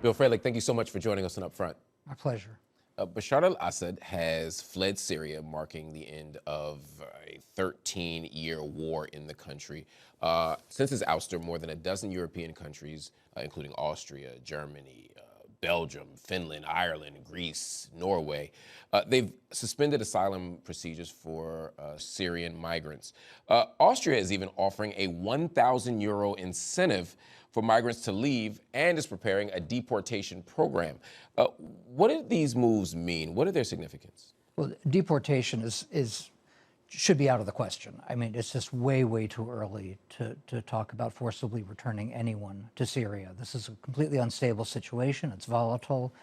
Bill Frelick, thank you so much for joining us on Upfront. My pleasure. Bashar al-Assad has fled Syria, marking the end of a 13-year war in the country. Since his ouster, more than a dozen European countries, including Austria, Germany, Belgium, Finland, Ireland, Greece, Norway, they've suspended asylum procedures for Syrian migrants. Austria is even offering a 1,000 euro incentive for migrants to leave and is preparing a deportation program. What do these moves mean? What are their significance? Well, deportation should be out of the question. I mean, it's just way, way too early to talk about forcibly returning anyone to Syria. This is a completely unstable situation. It's volatile.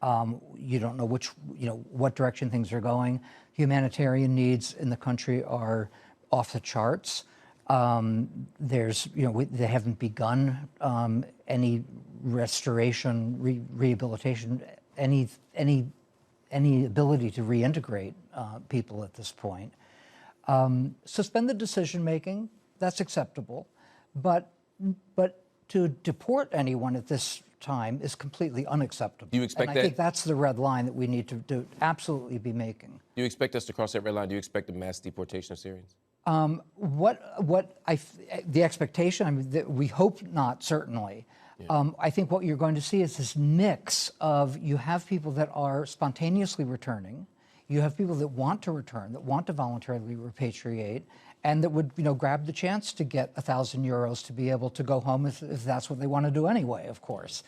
You don't know what direction things are going. Humanitarian needs in the country are off the charts. They haven't begun any restoration, rehabilitation, any ability to reintegrate people at this point. Suspended decision-making, that's acceptable, but to deport anyone at this time is completely unacceptable. Do you expect and I think that's the red line that we need to absolutely be making. Do you expect us to cross that red line? Do you expect a mass deportation of Syrians? The expectation, I mean, we hope not, certainly. Yeah. I think what you're going to see is this mix of, you have people that are spontaneously returning, you have people that want to return, that want to voluntarily repatriate, and that would, grab the chance to get 1,000 euros to be able to go home if that's what they want to do anyway, of course.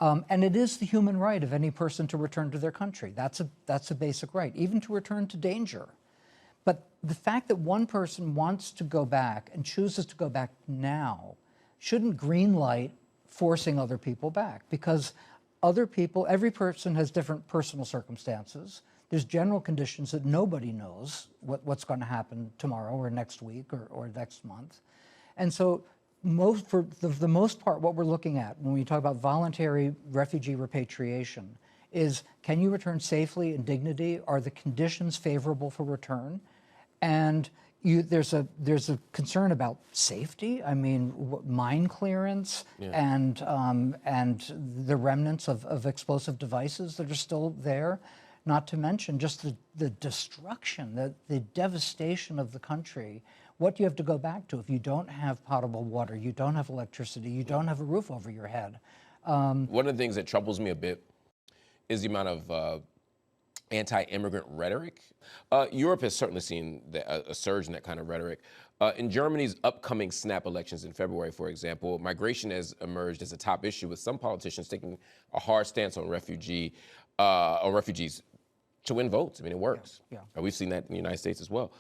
And it is the human right of any person to return to their country. That's a basic right, even to return to danger. But the fact that one person wants to go back and chooses to go back now shouldn't greenlight forcing other people back, because other people, every person has different personal circumstances. There's general conditions that nobody knows what's going to happen tomorrow or next week or next month. And so for the most part, what we're looking at when we talk about voluntary refugee repatriation is, can you return safely in dignity? Are the conditions favorable for return? And there's a concern about safety. I mean, mine clearance, yeah, and the remnants of explosive devices that are still there. Not to mention just the destruction, the devastation of the country. What do you have to go back to if you don't have potable water, you don't have electricity, you don't have a roof over your head? One of the things that troubles me a bit is the amount of anti-immigrant rhetoric. Europe has certainly seen a surge in that kind of rhetoric. In Germany's upcoming snap elections in February, for example, migration has emerged as a top issue, with some politicians taking a hard stance on refugees to win votes. I mean, it works. Yeah. We've seen that in the United States as well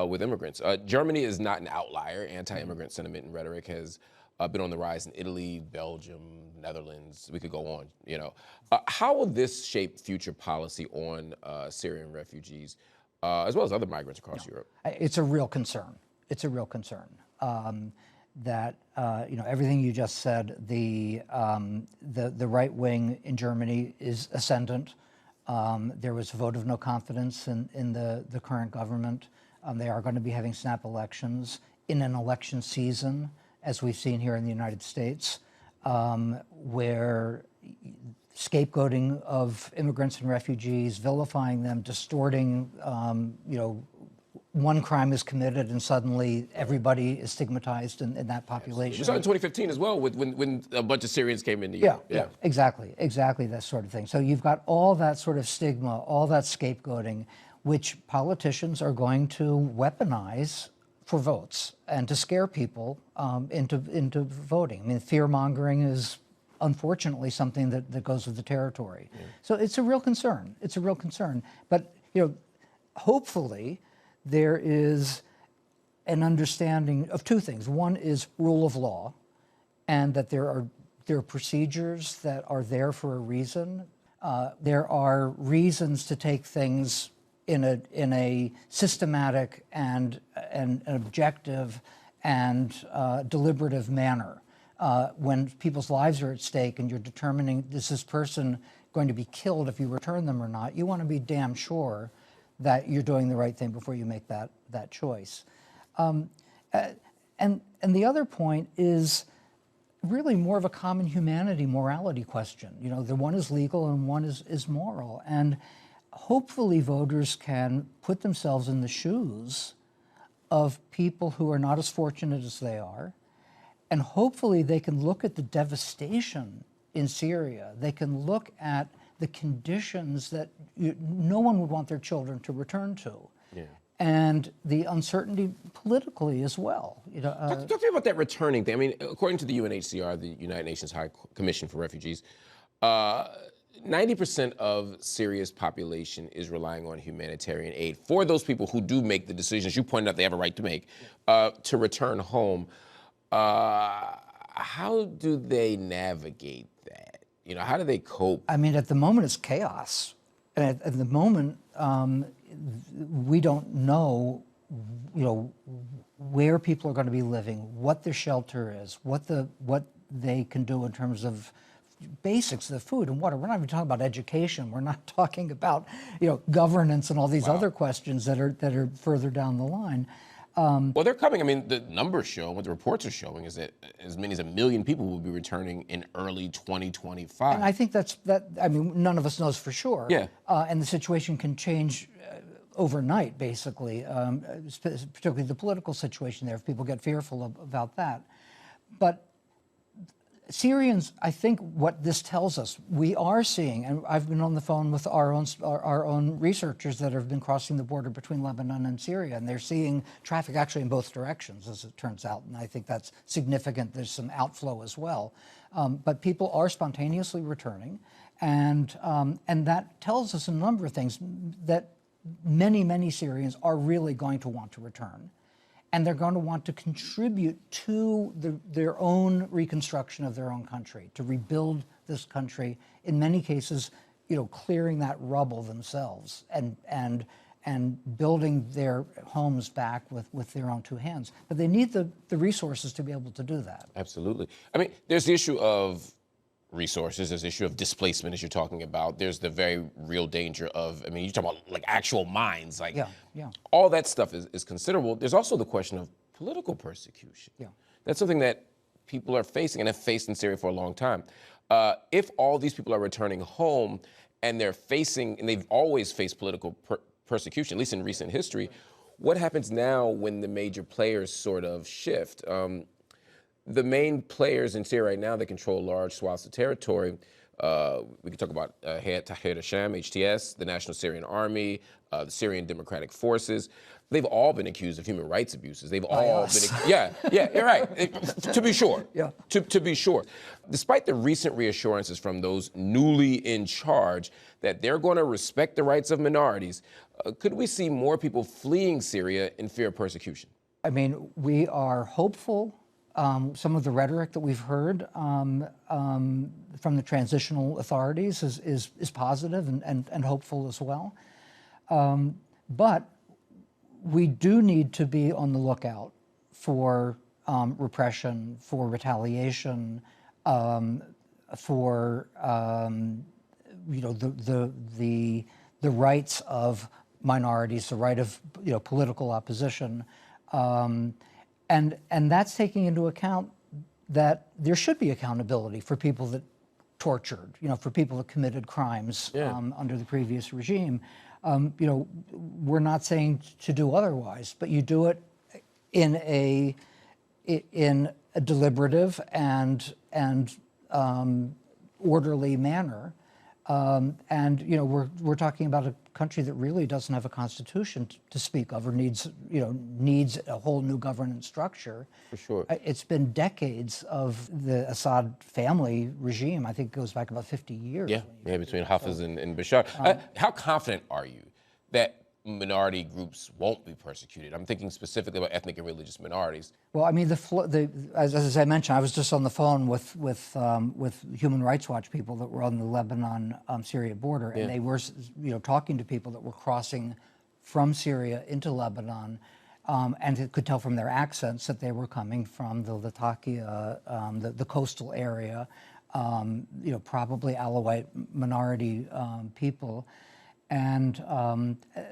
with immigrants. Germany is not an outlier. Anti-immigrant sentiment and rhetoric has been on the rise in Italy, Belgium, Netherlands. We could go on. How will this shape future policy on Syrian refugees, as well as other migrants across Europe? It's a real concern. It's a real concern that everything you just said. The right wing in Germany is ascendant. There was a vote of no confidence in the current government. They are going to be having snap elections in an election season, as we've seen here in the United States, where scapegoating of immigrants and refugees, vilifying them, distorting, one crime is committed and suddenly everybody is stigmatized in that population. We saw it in 2015 as well, when a bunch of Syrians came into Europe. Yeah, exactly that sort of thing. So you've got all that sort of stigma, all that scapegoating, which politicians are going to weaponize for votes and to scare people into voting. I mean, fear-mongering is unfortunately something that goes with the territory. Yeah. So it's a real concern. It's a real concern. But hopefully there is an understanding of two things. One is rule of law, and that there are procedures that are there for a reason. There are reasons to take things in a systematic and an objective and deliberative manner. When people's lives are at stake and you're determining, is this person going to be killed if you return them or not, you want to be damn sure that you're doing the right thing before you make that choice. And the other point is, really more of a common humanity, morality question. You know, the one is legal and one is moral. And hopefully voters can put themselves in the shoes of people who are not as fortunate as they are. And hopefully they can look at the devastation in Syria. They can look at the conditions that no one would want their children to return to. Yeah. And the uncertainty politically as well. You know, talk to me about that returning thing. I mean, according to the UNHCR, the United Nations High Commission for Refugees, 90% of Syria's population is relying on humanitarian aid for those people who do make the decisions you pointed out they have a right to make to return home. How do they navigate that? You know, how do they cope? I mean, at the moment, it's chaos. And at the moment, we don't know, you know, where people are going to be living, what their shelter is, what they can do in terms of basics, the food and water. We're not even talking about education. We're not talking about, you know, governance and all these other questions that are further down the line. Well, they're coming. I mean, the numbers show, what the reports are showing is that as many as 1 million people will be returning in early 2025. And I think I mean, none of us knows for sure. Yeah. And the situation can change overnight, basically, particularly the political situation there, if people get fearful about that. But Syrians, I think what this tells us, we are seeing, and I've been on the phone with our own researchers that have been crossing the border between Lebanon and Syria, and they're seeing traffic actually in both directions, as it turns out, and I think that's significant. There's some outflow as well. But people are spontaneously returning, and that tells us a number of things, that many Syrians are really going to want to return. And they're going to want to contribute to their own reconstruction of their own country, to rebuild this country, in many cases, you know, clearing that rubble themselves and building their homes back with their own two hands. But they need the resources to be able to do that. Absolutely. I mean, there's the issue of resources, there's the issue of displacement, as you're talking about. There's the very real danger of, I mean, you're talking about like actual mines, like all that stuff is considerable. There's also the question of political persecution. Yeah. That's something that people are facing and have faced in Syria for a long time. If all these people are returning home and they're facing, and they've always faced political persecution, at least in recent history, what happens now when the major players sort of shift? The main players in Syria right now that control large swaths of territory, we can talk about Tahrir al-Sham, HTS, the National Syrian Army, the Syrian Democratic Forces. They've all been accused of human rights abuses. They've all been, yeah, you're right, to be sure, to be sure. Despite the recent reassurances from those newly in charge that they're going to respect the rights of minorities, could we see more people fleeing Syria in fear of persecution? I mean, we are hopeful. Some of the rhetoric that we've heard from the transitional authorities is positive and hopeful as well. But we do need to be on the lookout for repression, for retaliation, for you know, the rights of minorities, the right of, you know, political opposition. And that's taking into account that there should be accountability for people that tortured, you know, for people that committed crimes under the previous regime. You know, we're not saying to do otherwise, but you do it in a deliberative and orderly manner. And you know, we're talking about a country that really doesn't have a constitution to speak of, or needs a whole new governance structure. For sure, it's been decades of the Assad family regime. I think it goes back about 50 years. Yeah, between Hafez and Bashar. How confident are you that minority groups won't be persecuted? I'm thinking specifically about ethnic and religious minorities. Well, I mean, as I mentioned, I was just on the phone with Human Rights Watch people that were on the Lebanon-Syria border, and they were, you know, talking to people that were crossing from Syria into Lebanon, and it could tell from their accents that they were coming from the Latakia, the coastal area, you know, probably Alawite minority people, and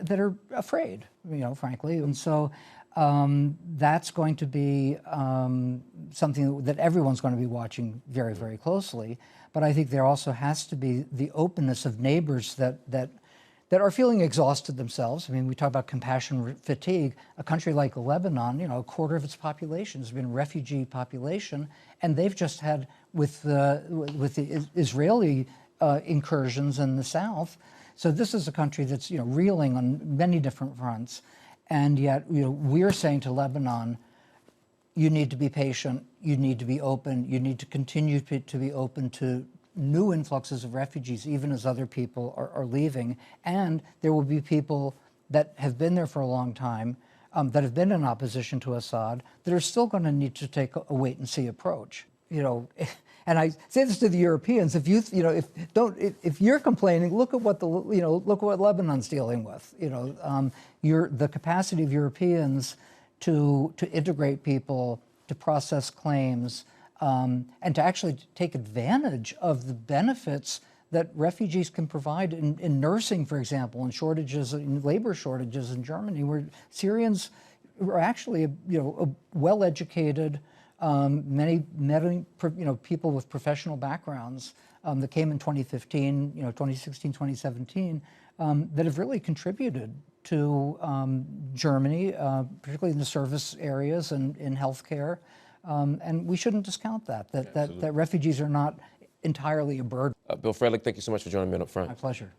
that are afraid, you know, frankly. And so that's going to be something that everyone's going to be watching very, very closely. But I think there also has to be the openness of neighbors that are feeling exhausted themselves. I mean, we talk about compassion fatigue. A country like Lebanon, a quarter of its population has been a refugee population, and they've just had, with the Israeli incursions in the south. So this is a country that's reeling on many different fronts, and yet we're saying to Lebanon, you need to be patient, you need to be open, you need to continue to be open to new influxes of refugees, even as other people are leaving. And there will be people that have been there for a long time, that have been in opposition to Assad, that are still going to need to take a wait-and-see approach. And I say this to the Europeans: if if you're complaining, look at what look what Lebanon's dealing with. The capacity of Europeans to integrate people, to process claims, and to actually take advantage of the benefits that refugees can provide in nursing, for example, and labor shortages in Germany, where Syrians are actually well-educated, many people with professional backgrounds that came in 2015, 2016, 2017, that have really contributed to Germany, particularly in the service areas and in healthcare. And we shouldn't discount that refugees are not entirely a burden. Bill Frelick, thank you so much for joining me on Upfront. My pleasure.